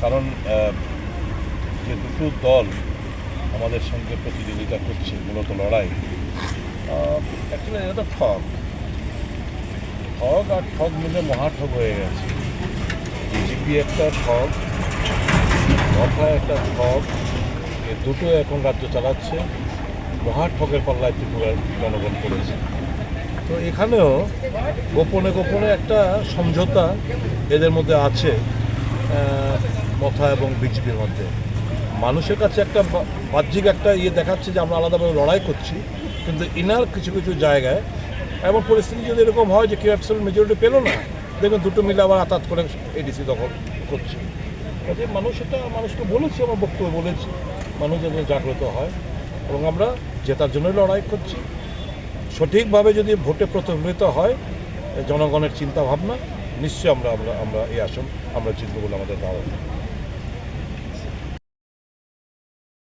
কারণ যে দুটো দল আমাদের সঙ্গে প্রতিযোগিতা করছে মূলত লড়াই, অ্যাকচুয়ালি এটা তো ঠগ আর ঠগ মিলে মহাঠগ হয়ে গেছে। বিজেপি একটা ঠগ, মথায় একটা ঠগ, এ দুটো এখন রাজ্য চালাচ্ছে। মহাঠগের পাল্লায় ত্রিপুরার জনগণ করেছে। তো এখানেও গোপনে গোপনে একটা সমঝোতা এদের মধ্যে আছে, মথা এবং বিজেপির মধ্যে। মানুষের কাছে একটা বাহ্যিক একটা দেখাচ্ছে যে আমরা আলাদাভাবে লড়াই করছি, কিন্তু ইনার কিছু কিছু জায়গায় এমন পরিস্থিতি যদি এরকম হয় যে কেউ অ্যাবসলিউট মেজরিটি পেলো না, দেখবেন দুটো মিলে আবার আতাত করে এডিসি দখল করছে। কাজে মানুষকে বলেছি, আমার বক্তব্য বলেছি, মানুষ যেন জাগ্রত হয় এবং আমরা জেতার জন্যই লড়াই করছি। সঠিকভাবে যদি ভোটে প্রতিফলিত হয় জনগণের চিন্তা ভাবনা, নিশ্চয়ই আমরা এই আসন আমরা জিতব বলে আমাদের ধারণা।